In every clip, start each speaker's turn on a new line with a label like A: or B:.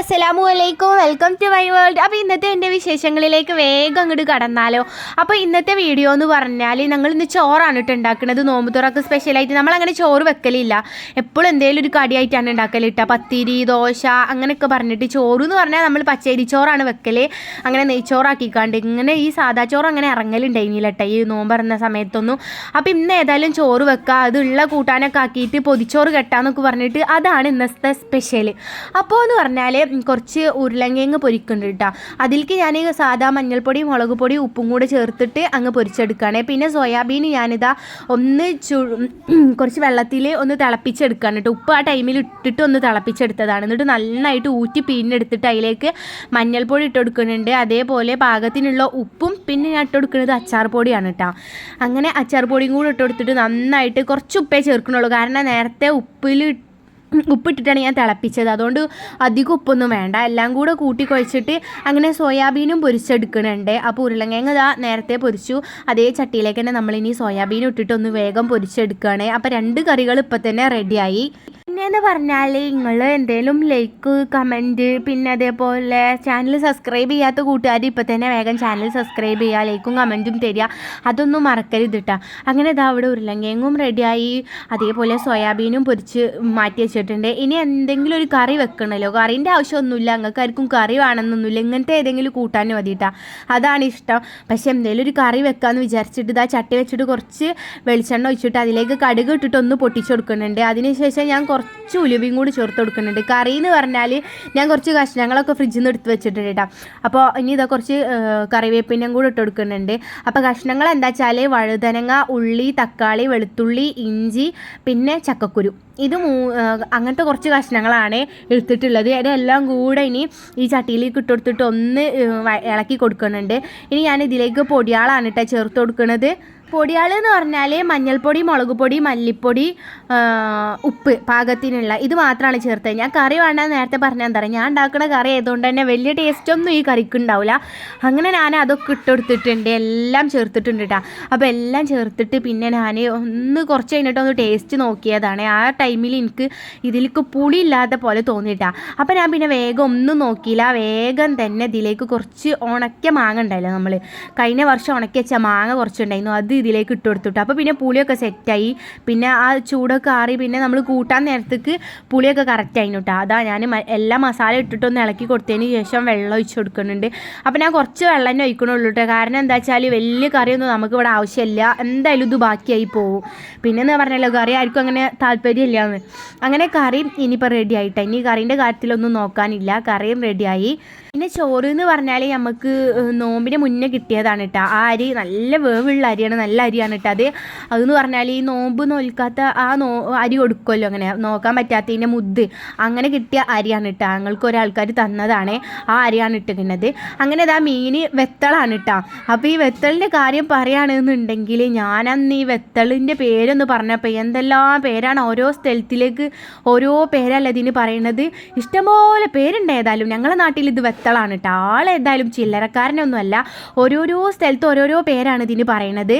A: അസ്സലാമു അലൈക്കും, welcome to my world. അപ്പോൾ ഇന്നത്തെ എൻ്റെ വിശേഷങ്ങളിലേക്ക് വേഗം അങ്ങോട്ട് കടന്നാലോ. അപ്പോൾ ഇന്നത്തെ വീഡിയോ എന്ന് പറഞ്ഞാൽ ഞങ്ങൾ ഇന്ന് ചോറാണ് ഉണ്ടാക്കുന്നത്. നോമ്പ് തുറക്ക് സ്പെഷ്യലായിട്ട് നമ്മളങ്ങനെ ചോറ് വെക്കലില്ല, എപ്പോഴും എന്തെങ്കിലും ഒരു കടിയായിട്ടാണ് ഉണ്ടാക്കലിട്ട. പത്തിരി, ദോശ അങ്ങനെയൊക്കെ പറഞ്ഞിട്ട്. ചോറ് എന്ന് പറഞ്ഞാൽ നമ്മൾ പച്ചരി ചോറാണ് വെക്കൽ, അങ്ങനെ നെയ്ച്ചോറാക്കിക്കാണ്ട്. ഇങ്ങനെ ഈ സാദാ ചോറ് അങ്ങനെ ഇറങ്ങലുണ്ടായിരുന്നില്ല കേട്ടോ ഈ നോമ്പ് ഇറങ്ങുന്ന സമയത്തൊന്നും. അപ്പോൾ ഇന്ന് ഏതായാലും ചോറ് വെക്കുക, അതുള്ള കൂട്ടാനൊക്കെ ആക്കിയിട്ട് പൊതിച്ചോറ് കെട്ടാന്നൊക്കെ പറഞ്ഞിട്ട് അതാണ് ഇന്നത്തെ സ്പെഷ്യൽ. അപ്പോൾ എന്ന് പറഞ്ഞാൽ കുറച്ച് ഉരുളങ്കിഴങ്ങ് പൊരിക്കുന്നുണ്ട് കേട്ടോ. അതിലേക്ക് ഞാൻ സാധാ മഞ്ഞൾപ്പൊടി, മുളക് പൊടി, ഉപ്പും കൂടെ ചേർത്തിട്ട് അങ്ങ് പൊരിച്ചെടുക്കുകയാണ്. പിന്നെ സോയാബീൻ ഞാനിതാ ഒന്ന് കുറച്ച് വെള്ളത്തിൽ ഒന്ന് തിളപ്പിച്ചെടുക്കുകയാണ് കേട്ടോ. ഉപ്പ് ആ ടൈമിൽ ഇട്ടിട്ട് ഒന്ന് തിളപ്പിച്ചെടുത്തതാണ്. എന്നിട്ട് നന്നായിട്ട് ഊറ്റി പിഴിഞ്ഞെടുത്തിട്ട് അതിലേക്ക് മഞ്ഞൾപ്പൊടി ഇട്ട് കൊടുക്കുന്നുണ്ട്. അതേപോലെ പാകത്തിനുള്ള ഉപ്പും പിന്നെ ഞാൻ ഇട്ട് കൊടുക്കുന്നത് അച്ചാർ പൊടിയാണ് കേട്ടോ. അങ്ങനെ അച്ചാർ പൊടിയും കൂടി ഇട്ട് കൊടുത്തിട്ട് നന്നായിട്ട് കുറച്ച് ഉപ്പേ ചേർക്കണുള്ളൂ, കാരണം നേരത്തെ ഉപ്പിട്ടിട്ടാണ് ഞാൻ തിളപ്പിച്ചത്, അതുകൊണ്ട് അധികം ഉപ്പൊന്നും വേണ്ട. എല്ലാം കൂടെ കൂട്ടി കുഴച്ചിട്ട് അങ്ങനെ സോയാബീനും പൊരിച്ചെടുക്കുന്നുണ്ട്. അപ്പോൾ ഉരുളങ്കിഴങ്ങ് ഇതാ നേരത്തെ പൊരിച്ചു, അതേ ചട്ടിയിലേക്ക് തന്നെ നമ്മളിനി സോയാബീനും ഇട്ടിട്ടൊന്ന് വേഗം പൊരിച്ചെടുക്കുകയാണ്. അപ്പോൾ 2 കറികൾ ഇപ്പം തന്നെ റെഡിയായി. പിന്നെയെന്ന് പറഞ്ഞാൽ നിങ്ങൾ എന്തെങ്കിലും ലൈക്ക്, കമൻറ്റ്, പിന്നെ അതേപോലെ ചാനൽ സബ്സ്ക്രൈബ് ചെയ്യാത്ത കൂട്ടുകാർ ഇപ്പം തന്നെ വേഗം ചാനൽ സബ്സ്ക്രൈബ് ചെയ്യുക, ലൈക്കും കമൻറ്റും തരിക, അതൊന്നും മറക്കരുത് കേട്ടോ. അങ്ങനെ ഇതാ അവിടെ ഉരുളങ്കിഴങ്ങും റെഡിയായി, അതേപോലെ സോയാബീനും പൊരിച്ച് മാറ്റി വെച്ചിട്ടുണ്ട്. ഇനി എന്തെങ്കിലും ഒരു കറി വെക്കണമല്ലോ. കറീൻ്റെ ആവശ്യമൊന്നുമില്ല, നിങ്ങൾക്ക് ആർക്കും കറി വേണമെന്നൊന്നുമില്ല, ഇങ്ങനത്തെ ഏതെങ്കിലും കൂട്ടാൻ മതി കേട്ടോ, അതാണ് ഇഷ്ടം. പക്ഷെ എന്തെങ്കിലും ഒരു കറി വെക്കാമെന്ന് വിചാരിച്ചിട്ട് ഇതാ ചട്ടി വെച്ചിട്ട് കുറച്ച് വെളിച്ചെണ്ണ ഒഴിച്ചിട്ട് അതിലേക്ക് കടുക് ഇട്ടിട്ട് ഒന്ന് പൊട്ടിച്ചു കൊടുക്കുന്നുണ്ട്. അതിനുശേഷം ഞാൻ കുറച്ച് ഉലുവയും കൂടി ചേർത്ത് കൊടുക്കുന്നുണ്ട്. കറി എന്ന് പറഞ്ഞാൽ ഞാൻ കുറച്ച് കഷ്ണങ്ങളൊക്കെ ഫ്രിഡ്ജിൽ നിന്ന് എടുത്ത് വെച്ചിട്ടുണ്ട് കേട്ടോ. അപ്പോൾ ഇനി ഇതാ കുറച്ച് കറിവേപ്പിനും കൂടി ഇട്ട് കൊടുക്കുന്നുണ്ട്. അപ്പോൾ കഷ്ണങ്ങൾ എന്താ വെച്ചാൽ വഴുതനങ്ങ, ഉള്ളി, തക്കാളി, വെളുത്തുള്ളി, ഇഞ്ചി, പിന്നെ ചക്കക്കുരു, ഇത് അങ്ങനത്തെ കുറച്ച് കഷ്ണങ്ങളാണ് എടുത്തിട്ടുള്ളത്. ഇതെല്ലാം കൂടെ ഇനി ഈ ചട്ടിയിലേക്ക് ഇട്ട് കൊടുത്തിട്ട് ഒന്ന് ഇളക്കി കൊടുക്കുന്നുണ്ട്. ഇനി ഞാൻ ഇതിലേക്ക് പൊടിയാളാണ് കേട്ടോ ചേർത്ത് കൊടുക്കുന്നത്. പൊടിയാൾ എന്ന് പറഞ്ഞാൽ മഞ്ഞൾപ്പൊടി, മുളക് പൊടി, മല്ലിപ്പൊടി, ഉപ്പ് പാകത്തിനുള്ള ഇത് മാത്രമാണ് ചേർത്തത്. ഞാൻ കറി വേണ്ടെന്ന് നേരത്തെ പറഞ്ഞാൽ എന്താ പറയുക, ഞാൻ ഉണ്ടാക്കുന്ന കറി ആയതുകൊണ്ട് തന്നെ വലിയ ടേസ്റ്റൊന്നും ഈ കറിക്ക് ഉണ്ടാവില്ല. അങ്ങനെ ഞാൻ അതൊക്കെ ഇട്ടെടുത്തിട്ടുണ്ട്, എല്ലാം ചേർത്തിട്ടുണ്ട് കേട്ടോ. അപ്പോൾ എല്ലാം ചേർത്തിട്ട് പിന്നെ ഞാൻ ഒന്ന് കുറച്ച് കഴിഞ്ഞിട്ട് ഒന്ന് ടേസ്റ്റ് നോക്കിയതാണ്. ആ ടൈമിൽ എനിക്ക് ഇതിലേക്ക് പുളി ഇല്ലാത്ത പോലെ തോന്നിയിട്ടാ. അപ്പോൾ ഞാൻ പിന്നെ വേഗം ഒന്നും നോക്കിയില്ല, വേഗം തന്നെ ഇതിലേക്ക് കുറച്ച് ഉണക്കിയ മാങ്ങ ഉണ്ടായില്ല, നമ്മൾ കഴിഞ്ഞ വർഷം ഉണക്കി വെച്ച മാങ്ങ കുറച്ചുണ്ടായിരുന്നു, അത് ഇതിലേക്ക് ഇട്ട് കൊടുത്തിട്ടു. അപ്പോൾ പിന്നെ പുളിയൊക്കെ സെറ്റായി. പിന്നെ ആ ചൂടൊക്കെ ആറി പിന്നെ നമ്മൾ കൂട്ടാൻ നേരത്തേക്ക് പുളിയൊക്കെ കറക്റ്റ് ആയിരുന്നു കേട്ടോ. അതാ ഞാൻ എല്ലാ മസാല ഇട്ടിട്ടൊന്ന് ഇളക്കി കൊടുത്തതിന് ശേഷം വെള്ളം ഒഴിച്ച് കൊടുക്കുന്നുണ്ട്. അപ്പോൾ ഞാൻ കുറച്ച് വെള്ളം തന്നെ ഒഴിക്കണുള്ളൂ കേട്ടോ, കാരണം എന്താ വെച്ചാൽ വലിയ കറിയൊന്നും നമുക്ക് ഇവിടെ ആവശ്യമില്ല, എന്തായാലും ഇത് ബാക്കിയായി പോകും. പിന്നെന്ന് പറഞ്ഞല്ലോ കറി ആർക്കും അങ്ങനെ താല്പര്യമില്ല എന്ന്. അങ്ങനെ കറി ഇനിയിപ്പോൾ റെഡി ആയിട്ടോ. ഇനി കറീൻ്റെ കാര്യത്തിലൊന്നും നോക്കാനില്ല, കറിയും റെഡിയായി. പിന്നെ ചോറ് എന്ന് പറഞ്ഞാൽ നമുക്ക് നോമ്പിന് മുന്നേ കിട്ടിയതാണ് കേട്ടോ. ആ അരി നല്ല വേവുള്ള അരിയാണ്, നല്ല അരിയാണ് കേട്ടോ. അതെന്ന് പറഞ്ഞാൽ ഈ നോമ്പ് നോൽക്കാത്ത ആ അരി കൊടുക്കുമല്ലോ, അങ്ങനെ നോക്കാൻ പറ്റാത്തതിൻ്റെ മുദ്ദ്, അങ്ങനെ കിട്ടിയ അരിയാണ് കേട്ടോ. ഞങ്ങൾക്ക് ഒരാൾക്കാർ തന്നതാണ്, ആ അരിയാണ് ഇട്ടിരിക്കുന്നത്. അങ്ങനെ ഇതാ മീൻ വെത്തളാണ് കേട്ടോ. അപ്പോൾ ഈ വെത്തളിൻ്റെ കാര്യം പറയുകയാണെന്നുണ്ടെങ്കിൽ ഞാനന്ന് ഈ വെത്തളിൻ്റെ പേരൊന്ന് പറഞ്ഞപ്പോൾ എന്തെല്ലാം പേരാണ്, ഓരോ സ്ഥലത്തിലേക്ക് ഓരോ പേരല്ല ഇതിന് പറയുന്നത്, ഇഷ്ടംപോലെ പേരുണ്ട്. ഏതായാലും ഞങ്ങളുടെ നാട്ടിൽ ഇത് വെത്തളാണ് കേട്ടോ. ആളേതായാലും ചില്ലറക്കാരനൊന്നുമല്ല, ഓരോരോ സ്ഥലത്ത് ഓരോരോ പേരാണ് ഇതിന് പറയണത്.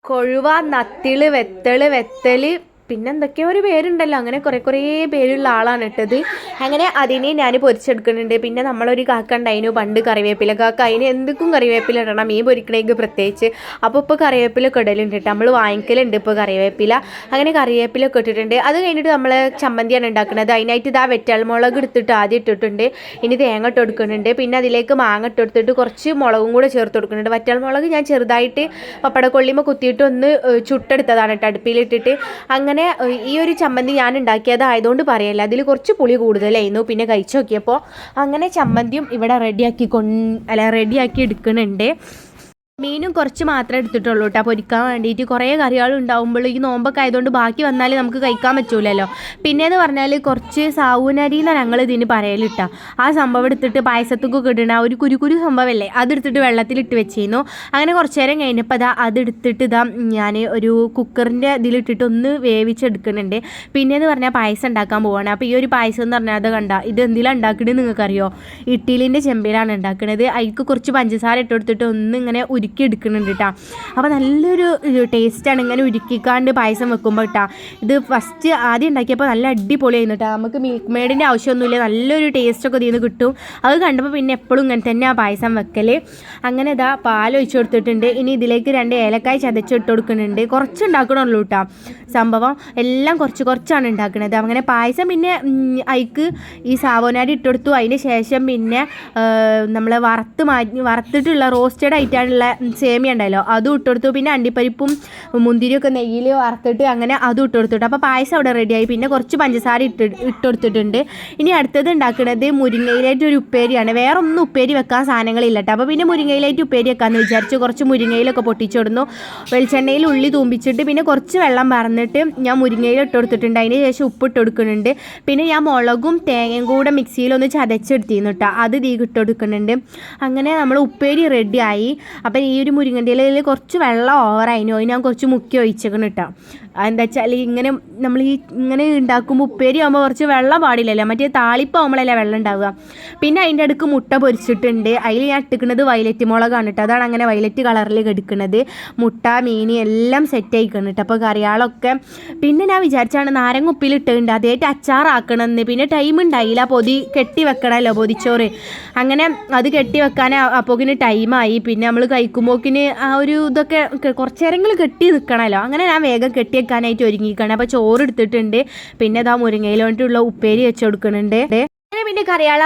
A: കൊഴുവ, നത്തിള്, വെത്തല്, പിന്നെ എന്തൊക്കെയോ ഒരു പേരുണ്ടല്ലോ, അങ്ങനെ കുറേ പേരുള്ള ആളാണ് ഇട്ടത്. അങ്ങനെ അതിനെ ഞാൻ പൊരിച്ചെടുക്കുന്നുണ്ട്. പിന്നെ നമ്മളൊരു കാക്ക ഉണ്ടായിരുന്നു പണ്ട്, കറിവേപ്പില കാക്ക, അതിന് എന്തൊക്കെ കറിവേപ്പില ഇടണം മീൻ പൊരിക്കണമെങ്കിൽ പ്രത്യേകിച്ച്. അപ്പോൾ ഇപ്പോൾ കറിവേപ്പിലൊക്കെ ഇടലുണ്ട് കേട്ടോ, നമ്മൾ വാങ്ങിക്കലുണ്ട് ഇപ്പോൾ കറിവേപ്പില. അങ്ങനെ കറിവേപ്പിലൊക്കെ ഇട്ടിട്ടുണ്ട്. അത് കഴിഞ്ഞിട്ട് നമ്മൾ ചമ്മന്തിയാണ് ഉണ്ടാക്കുന്നത്. അതിനായിട്ട് ഇതാ വെറ്റൽമുളക് എടുത്തിട്ട് ആദ്യം ഇട്ടിട്ടുണ്ട്. ഇനി തേങ്ങ ഇട്ട് കൊടുക്കുന്നുണ്ട്. പിന്നെ അതിലേക്ക് മാങ്ങ ഇട്ട് കൊടുത്തിട്ട് കുറച്ച് മുളകും കൂടെ ചേർത്ത് കൊടുക്കുന്നുണ്ട്. വറ്റൽമുളക് ഞാൻ ചെറുതായിട്ട് പപ്പടക്കൊള്ളിമ കുത്തിയിട്ട് ഒന്ന് ചുട്ടെടുത്തതാണ് കേട്ടോ അടുപ്പിലിട്ടിട്ട്. അങ്ങനെ ഈ ഒരു ചമ്മന്തി ഞാൻ ഉണ്ടാക്കിയതായതുകൊണ്ട് പറയല്ല, അതിൽ കുറച്ച് പുളി കൂടുതലായിരുന്നു. പിന്നെ കഴിച്ചു നോക്കിയപ്പോൾ അങ്ങനെ ചമ്മന്തിയും ഇവിടെ റെഡിയാക്കി എടുക്കുന്നുണ്ട്. മീനും കുറച്ച് മാത്രമേ എടുത്തിട്ടുള്ളൂ കേട്ടോ പൊരിക്കാൻ വേണ്ടിയിട്ട്. കുറേ കറികൾ ഉണ്ടാകുമ്പോൾ ഈ നോമ്പൊക്കെ ആയതുകൊണ്ട് ബാക്കി വന്നാൽ നമുക്ക് കഴിക്കാൻ പറ്റൂലല്ലോ. പിന്നെയെന്ന് പറഞ്ഞാൽ കുറച്ച് സാവൂനരി എന്നാണ് ഞങ്ങൾ ഇതിന് പറയലിട്ടാ. ആ സംഭവം എടുത്തിട്ട് പായസത്തൊക്കെ ഇടണ ഒരു കുരു സംഭവമല്ലേ, അതെടുത്തിട്ട് വെള്ളത്തിലിട്ട് വെച്ചിരുന്നു. അങ്ങനെ കുറച്ച് നേരം കഴിഞ്ഞപ്പോൾ അതെടുത്തിട്ട് ഞാൻ ഒരു കുക്കറിൻ്റെ ഇതിലിട്ടിട്ട് ഒന്ന് വേവിച്ചെടുക്കുന്നുണ്ട്. പിന്നെയെന്ന് പറഞ്ഞാൽ പായസം ഉണ്ടാക്കാൻ പോവാണ്. അപ്പോൾ ഈ ഒരു പായസം എന്ന് പറഞ്ഞാൽ അത് കണ്ട, ഇത് എന്തിലാണ് ഉണ്ടാക്കുന്നത് നിങ്ങൾക്കറിയോ? ഇഡ്ഡലിൻ്റെ ചെമ്പിലാണ് ഉണ്ടാക്കുന്നത്. അതിലേക്ക് കുറച്ച് പഞ്ചസാര ഇട്ട് കൊടുത്തിട്ട് ഒന്ന് ഇങ്ങനെ ഉരുക്കി എടുക്കുന്നുണ്ട് കേട്ടോ. അപ്പോൾ നല്ലൊരു ടേസ്റ്റാണ് ഇങ്ങനെ ഉരുക്കിക്കാണ്ട് പായസം വെക്കുമ്പോൾ കേട്ടോ. ഇത് ഫസ്റ്റ് ആദ്യം ഉണ്ടാക്കിയപ്പോൾ നല്ല അടിപൊളിയായിരുന്നു കേട്ടോ. നമുക്ക് മിൽക്ക് മെയ്ഡിൻ്റെ ആവശ്യമൊന്നുമില്ല, നല്ലൊരു ടേസ്റ്റൊക്കെ ഇതിൽ നിന്ന് കിട്ടും. അത് കണ്ടപ്പോൾ പിന്നെ എപ്പോഴും ഇങ്ങനെ തന്നെ ആ പായസം വെക്കൽ. അങ്ങനെ ഇതാ പാൽ ഒഴിച്ച് കൊടുത്തിട്ടുണ്ട്. ഇനി ഇതിലേക്ക് 2 ഏലക്കായ് ചതച്ചിട്ട് കൊടുക്കുന്നുണ്ട്. കുറച്ച് ഉണ്ടാക്കണമല്ലോ കേട്ടോ സംഭവം, എല്ലാം കുറച്ചാണ് ഉണ്ടാക്കുന്നത്. അങ്ങനെ പായസം പിന്നെ അതിക്ക് ഈ സാവോനാരി ഇട്ടുകൊടുത്തു. അതിന് ശേഷം പിന്നെ നമ്മൾ വറുത്തിട്ടുള്ള റോസ്റ്റഡ് ആയിട്ടുള്ള സേമിയ ഉണ്ടല്ലോ അതും ഇട്ടുകൊടുത്തു. പിന്നെ അണ്ടിപ്പരിപ്പും മുന്തിരിയൊക്കെ നെയ്യിൽ വറുത്തിട്ട് അങ്ങനെ അതും ഇട്ടുകൊടുത്തിട്ട് അപ്പോൾ പായസം അവിടെ റെഡിയായി. പിന്നെ കുറച്ച് പഞ്ചസാര ഇട്ടുകൊടുത്തിട്ടുണ്ട്. ഇനി അടുത്തത് ഉണ്ടാക്കുന്നത് മുരിങ്ങയിലായിട്ട് ഒരു ഉപ്പേരിയാണ്. വേറെ ഒന്നും ഉപ്പേരി വെക്കാൻ സാധനങ്ങളില്ല കേട്ടോ. അപ്പോൾ പിന്നെ മുരിങ്ങയിലായിട്ട് ഉപ്പേരി വെക്കാമെന്ന് വിചാരിച്ചു. കുറച്ച് മുരിങ്ങയിലൊക്കെ പൊട്ടിച്ചിടുന്നു. വെളിച്ചെണ്ണയിൽ ഉള്ളി തൂമ്പിച്ചിട്ട് പിന്നെ കുറച്ച് വെള്ളം പറഞ്ഞിട്ട് ഞാൻ മുരിങ്ങയിൽ ഇട്ട് കൊടുത്തിട്ടുണ്ട്. അതിന് ശേഷം ഉപ്പിട്ട് കൊടുക്കുന്നുണ്ട്. പിന്നെ ഞാൻ മുളകും തേങ്ങയും കൂടെ മിക്സിയിലൊന്ന് ചതച്ചെടുത്തിരുന്നു കേട്ടോ, അത് ഇട്ട് കൊടുക്കുന്നുണ്ട്. അങ്ങനെ നമ്മൾ ഉപ്പേരി റെഡിയായി. അപ്പം ഈ ഒരു മുരിങ്ങൻ്റെ ഇലയിൽ കുറച്ച് വെള്ളം ഓവറായിരുന്നു, അതിന് ഞാൻ കുറച്ച് മുക്കി ഒഴിച്ചേക്കണം കേട്ടോ. എന്താ വെച്ചാൽ നമ്മൾ ഇങ്ങനെ ഉണ്ടാക്കുമ്പോൾ ഉപ്പേരി ആകുമ്പോൾ കുറച്ച് വെള്ളം പാടില്ലല്ലോ, മറ്റേ താളിപ്പാകുമ്പോഴല്ലേ വെള്ളം ഉണ്ടാവുക. പിന്നെ അതിൻ്റെ അടുക്ക് മുട്ട പൊരിച്ചിട്ടുണ്ട്. അതിൽ ഞാൻ ഇട്ടിക്കുന്നത് വയലറ്റ് മുളകാണ് കേട്ടോ. അതാണ് അങ്ങനെ വയലറ്റ് കളറിൽ കെടുക്കുന്നത്. മുട്ട മീൻ എല്ലാം സെറ്റ് ആയിക്കണം കേട്ടോ. അപ്പോൾ കറികളൊക്കെ പിന്നെ ഞാൻ വിചാരിച്ചാണ് നാരങ്ങ ഉപ്പിലിട്ടുണ്ട് അതേറ്റ് അച്ചാറാക്കണമെന്ന്. പിന്നെ ടൈം ഉണ്ടായില്ല, പൊതി കെട്ടി വെക്കണമല്ലോ പൊതിച്ചോറ്. അങ്ങനെ അത് കെട്ടി വെക്കാൻ അപ്പോക്കിന് ടൈമായി. പിന്നെ നമ്മൾ കഴിക്കുമ്പോക്കിന് ആ ഒരു ഇതൊക്കെ കുറച്ച് നേരങ്ങൾ കെട്ടി നിൽക്കണമല്ലോ. അങ്ങനെ ഞാൻ വേഗം കെട്ടി വെക്കാനായിട്ട് ഒരുങ്ങിക്കണം. അപ്പോൾ ചോറ് എടുത്തിട്ടുണ്ട്. പിന്നെ ഇതാ മുരിങ്ങയിലോട്ടുള്ള ഉപ്പേരി വെച്ച് കൊടുക്കുന്നുണ്ട്. അങ്ങനെ പിന്നെ കറിയാള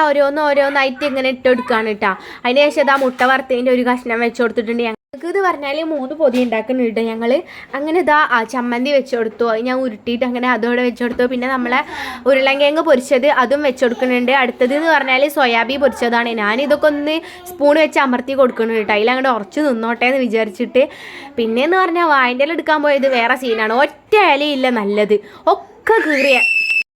A: ഓരോന്നായിട്ട് ഇങ്ങനെ ഇട്ട് കൊടുക്കുകയാണ് കേട്ടോ. അതിന് ശേഷം ഇതാ മുട്ട വറുത്തതിൻ്റെ ഒരു കഷ്ണം വെച്ച് കൊടുത്തിട്ടുണ്ട്. ഞങ്ങൾക്ക് ഇത് പറഞ്ഞാൽ 3 പൊതി ഉണ്ടാക്കുന്നുണ്ട് ഞങ്ങൾ. അങ്ങനെ ഇതാ ചമ്മന്തി വെച്ച് കൊടുത്തു. അത് ഞാൻ ഉരുട്ടിയിട്ട് അങ്ങനെ അതോടെ വെച്ച് കൊടുത്തു. പിന്നെ നമ്മളെ ഉരുളൻകിഴങ്ങ് പൊരിച്ചത് അതും വെച്ച് കൊടുക്കുന്നുണ്ട്. അടുത്തത് എന്ന് പറഞ്ഞാൽ സോയാബീൻ പൊരിച്ചതാണ്. ഞാനിതൊക്കെ ഒന്ന് സ്പൂൺ വെച്ച് അമർത്തി കൊടുക്കുന്നുണ്ട് കേട്ടോ, അതിലങ്ങോട്ട് ഉറച്ച് നിന്നോട്ടെ എന്ന് വിചാരിച്ചിട്ട്. പിന്നെയെന്ന് പറഞ്ഞാൽ വാഴൻ്റെ ഇല എടുക്കാൻ പോയത് വേറെ സീനാണ്. ഒറ്റ ഇലയില്ല നല്ലത്, ഒക്കെ കീറിയ.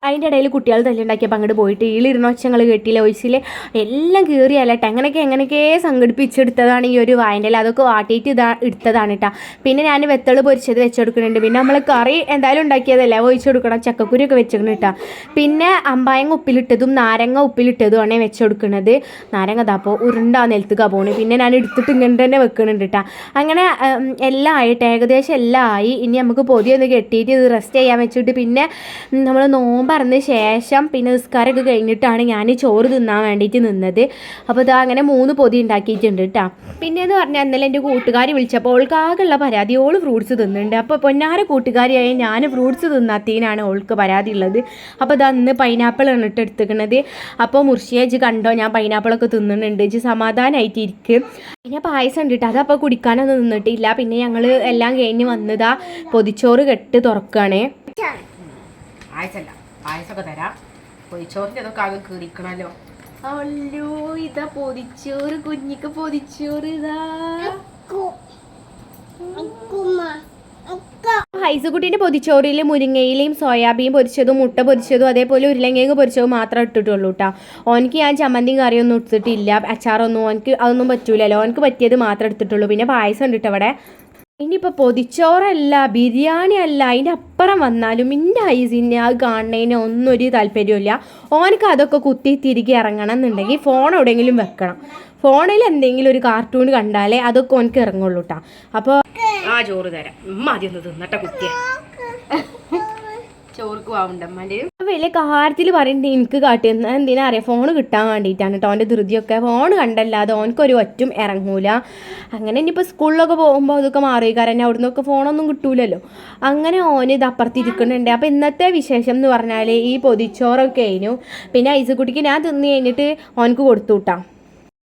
A: അതിൻ്റെ ഇടയിൽ കുട്ടികൾ തല്ലുണ്ടാക്കിയപ്പോൾ അങ്ങോട്ട് പോയിട്ട് ഈളിരുന്ന ഒച്ചങ്ങൾ കേട്ടില്ല, ഒഴിച്ചില്ലേ എല്ലാം കീറിയല്ലട്ടെ. എങ്ങനെയൊക്കെ സംഘടിപ്പിച്ചെടുത്തതാണ് ഈ ഒരു വായൻ്റെ ഇല. അതൊക്കെ വാട്ടിയിട്ട് എടുത്തതാണ് കേട്ടോ. പിന്നെ ഞാൻ വെത്തള് പൊരിച്ചത് വെച്ചെടുക്കുന്നുണ്ട്. പിന്നെ നമ്മൾ കറി എന്തായാലും ഉണ്ടാക്കിയതല്ലേ, ഒഴിച്ചു കൊടുക്കണം. ചക്കക്കുരിയൊക്കെ വെച്ചെടുക്കണം കേട്ടോ. പിന്നെ അമ്പായങ്ങ ഉപ്പിലിട്ടതും നാരങ്ങ ഉപ്പിലിട്ടതുമാണ് വെച്ചെടുക്കുന്നത്. നാരങ്ങ താപ്പോൾ ഉരുണ്ടാ നിലത്തുക പോണ്. പിന്നെ ഞാൻ എടുത്തിട്ട് ഇങ്ങനെ തന്നെ വെക്കുന്നുണ്ട് കേട്ടോ. അങ്ങനെ എല്ലാം ആയിട്ട് ഏകദേശം എല്ലാം ആയി. ഇനി നമുക്ക് പൊതിയൊന്ന് കെട്ടിയിട്ട് ഇത് റെസ്റ്റ് ചെയ്യാൻ വെച്ചിട്ട് പിന്നെ നമ്മൾ പറഞ്ഞ ശേഷം പിന്നെ നിസ്കാരമൊക്കെ കഴിഞ്ഞിട്ടാണ് ഞാൻ ചോറ് തിന്നാൻ വേണ്ടിയിട്ട് നിന്നത്. അപ്പോൾ ഇതാ അങ്ങനെ 3 പൊതി ഉണ്ടാക്കിയിട്ടുണ്ട് കേട്ടോ. പിന്നെയെന്ന് പറഞ്ഞാൽ ഇന്നലെ എൻ്റെ കൂട്ടുകാരി വിളിച്ചപ്പോൾ ഓൾക്ക് ആകെയുള്ള പരാതി ഓൾ ഫ്രൂട്ട്സ് തിന്നുന്നുണ്ട്. അപ്പോൾ പൊന്നാര കൂട്ടുകാരിയായി ഞാൻ ഫ്രൂട്ട്സ് തിന്നാത്തതിനാണ് ഓൾക്ക് പരാതി ഉള്ളത്. അപ്പോൾ ഇതാ ഇന്ന് പൈനാപ്പിളാണ് ഇട്ട് എടുത്തിരിക്കുന്നത്. അപ്പോൾ മുർഷിയേജ് കണ്ടോ ഞാൻ പൈനാപ്പിളൊക്കെ തിന്നുന്നുണ്ട്, ഇജ് സമാധാനമായിട്ട് ഇരിക്കും. പിന്നെ പായസം ഉണ്ട് കേട്ടോ, അതപ്പോൾ കുടിക്കാനൊന്നും നിന്നിട്ടില്ല. പിന്നെ ഞങ്ങൾ എല്ലാം കഴിഞ്ഞ് വന്നതാ പൊതിച്ചോറ് കെട്ട് തുറക്കുകയാണ്.
B: പായസമൊക്കെ തരാം. പൊതിച്ചോറിൻ്റെ അതൊക്കെ ആകെ കീറിക്കണല്ലോ.
A: അല്ലോ ഇതാ പൊതിച്ചോറ്, കുഞ്ഞിക്ക് പൊതിച്ചോറ്. ഇതാ ഹൈസുകുട്ടീൻ്റെ പൊതിച്ചോറിൽ മുരിങ്ങയിലയും സോയാബീൻ പൊരിച്ചതും മുട്ട പൊരിച്ചതും അതേപോലെ ഉരുളങ്കിഴങ്ങ് പൊരിച്ചതും മാത്രമേ ഇട്ടിട്ടുള്ളൂ കേട്ടോ. ഓനക്ക് ഞാൻ ചമ്മന്തിയും കറിയൊന്നും എടുത്തിട്ടില്ല, അച്ചാറൊന്നും ഓനക്ക് അതൊന്നും പറ്റൂലല്ലോ. ഓനക്ക് പറ്റിയത് മാത്രമേ എടുത്തിട്ടുള്ളൂ. പിന്നെ പായസം ഉണ്ട് കേട്ടോ അവിടെ. ഇനിയിപ്പോൾ പൊതിച്ചോറല്ല ബിരിയാണി അല്ല അതിൻ്റെ അപ്പുറം വന്നാലും എൻ്റെ ഐസിന് അത് കാണുന്നതിന് ഒന്നും ഒരു താല്പര്യമില്ല. ഓനക്ക് അതൊക്കെ കുത്തി തിരികെ ഇറങ്ങണം എന്നുണ്ടെങ്കിൽ ഫോൺ എവിടെയെങ്കിലും വെക്കണം. ഫോണിൽ എന്തെങ്കിലും ഒരു കാർട്ടൂൺ കണ്ടാലേ അതൊക്കെ ഓനക്ക് ഇറങ്ങുള്ളൂ കേട്ടോ. അപ്പോൾ
B: ആ ചോറ് തരാം, ആദ്യം ഒന്ന് തിന്നട്ടെ കുത്തിയ ചോർക്ക് പോവുണ്ടമ്മാൻ്റെ
A: വലിയ കാര്യത്തിൽ പറയുന്നത് എനിക്ക് കാട്ടിയെന്ന് എന്തിനാ അറിയാം, ഫോൺ കിട്ടാൻ വേണ്ടിയിട്ടാണ് കേട്ടോ. അവൻ്റെ ധൃതിയൊക്കെ ഫോൺ കണ്ടല്ലാതെ ഓനക്കൊരു ഒറ്റും ഇറങ്ങൂല. അങ്ങനെ ഇനിയിപ്പോൾ സ്കൂളിലൊക്കെ പോകുമ്പോൾ അതൊക്കെ മാറി, കാരണം അവിടെ നിന്നൊക്കെ ഫോണൊന്നും കിട്ടൂലല്ലോ. അങ്ങനെ ഓന് ഇത് അപ്പുറത്തിരിക്കുന്നുണ്ട്. അപ്പോൾ ഇന്നത്തെ വിശേഷം എന്ന് പറഞ്ഞാൽ ഈ പൊതിച്ചോറൊക്കെ ആയിരുന്നു. പിന്നെ ഐസുകുട്ടിക്ക് ഞാൻ തിന്ന് കഴിഞ്ഞിട്ട് ഓനക്ക് കൊടുത്തു വിട്ടാം.